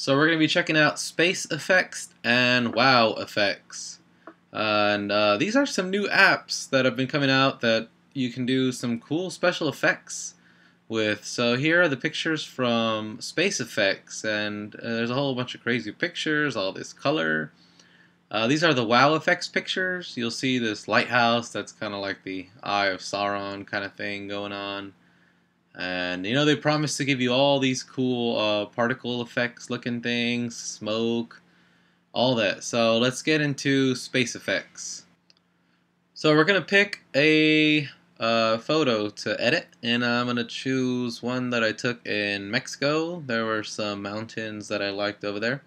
So we're going to be checking out Space Effects and WowFX. And these are some new apps that have been coming out that you can do some cool special effects with. So here are the pictures from Space Effects, and there's a whole bunch of crazy pictures, all this color. These are the WowFX pictures. You'll see this lighthouse that's kind of like the Eye of Sauron kind of thing going on. And you know, they promise to give you all these cool particle effects looking things, smoke, all that. So let's get into Space Effects. So we're going to pick a photo to edit, and I'm going to choose one that I took in Mexico. There were some mountains that I liked over there.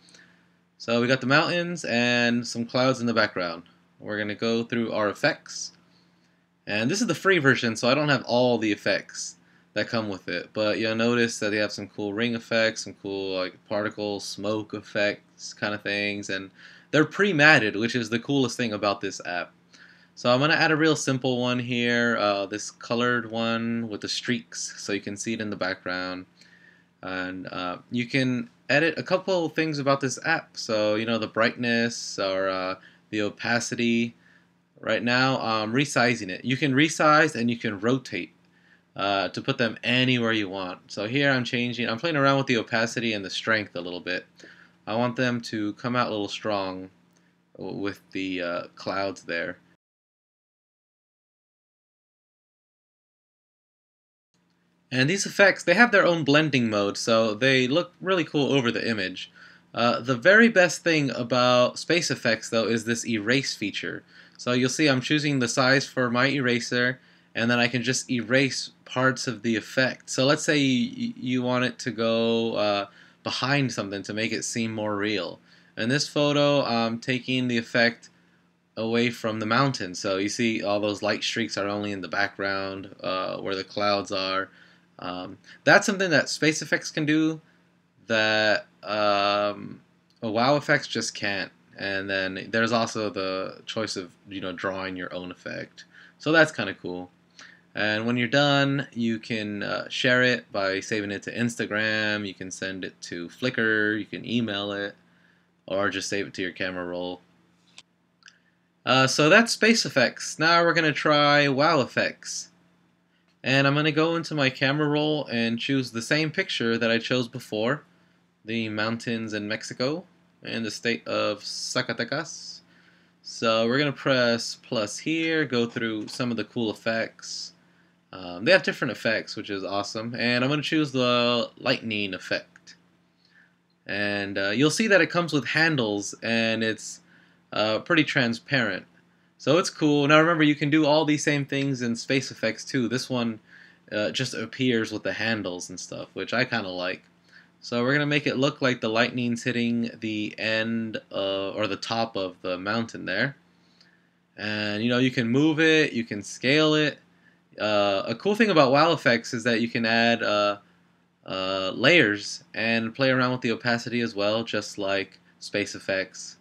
So we got the mountains and some clouds in the background. We're going to go through our effects. And this is the free version, so I don't have all the effects that come with it, but you'll notice that they have some cool ring effects, some cool like particle smoke effects kind of things, and they're pre-matted, which is the coolest thing about this app. So I'm going to add a real simple one here, this colored one with the streaks, so you can see it in the background. And you can edit a couple things about this app, so you know, the brightness or the opacity. Right now I'm resizing it. You can resize and you can rotate to put them anywhere you want. So here I'm playing around with the opacity and the strength a little bit. I want them to come out a little strong with the clouds there. And these effects, they have their own blending mode, so they look really cool over the image. The very best thing about Space Effects, though, is this erase feature. So you'll see I'm choosing the size for my eraser, and then I can just erase parts of the effect. So let's say you want it to go behind something to make it seem more real. In this photo, I'm taking the effect away from the mountain. So you see all those light streaks are only in the background where the clouds are. That's something that Space Effects can do that WowFX just can't. And then there's also the choice of, you know, drawing your own effect. So that's kind of cool. And when you're done, you can share it by saving it to Instagram, you can send it to Flickr, you can email it, or just save it to your camera roll. So that's Space Effects. Now we're going to try WowFX. And I'm going to go into my camera roll and choose the same picture that I chose before, the mountains in Mexico in the state of Zacatecas. So we're going to press plus here, go through some of the cool effects. They have different effects, which is awesome. And I'm going to choose the lightning effect. And you'll see that it comes with handles, and it's pretty transparent. So it's cool. Now remember, you can do all these same things in Space Effects too. This one just appears with the handles and stuff, which I kind of like. So we're going to make it look like the lightning's hitting the end or the top of the mountain there. And you know, you can move it, you can scale it. A cool thing about WowFX is that you can add layers and play around with the opacity as well, just like Space Effects.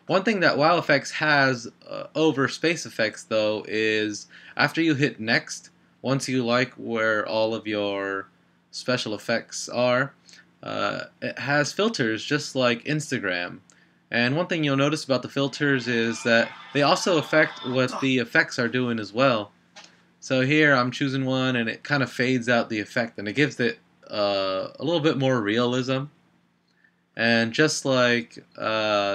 One thing that WowFX has over Space Effects, though, is after you hit next, once you like where all of your special effects are, it has filters just like Instagram. And one thing you'll notice about the filters is that they also affect what the effects are doing as well. So here I'm choosing one, and it kind of fades out the effect, and it gives it a little bit more realism. And just like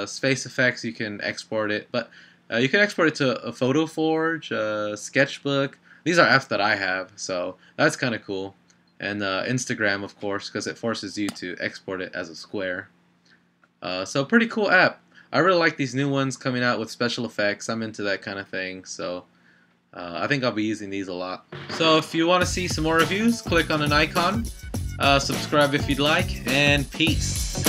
Space Effects, you can export it, but you can export it to a Photo Forge, Sketchbook. These are apps that I have, so that's kind of cool. And Instagram, of course, because it forces you to export it as a square. So pretty cool app. I really like these new ones coming out with special effects. I'm into that kind of thing, so I think I'll be using these a lot. So if you want to see some more reviews, click on an icon, subscribe if you'd like, and peace.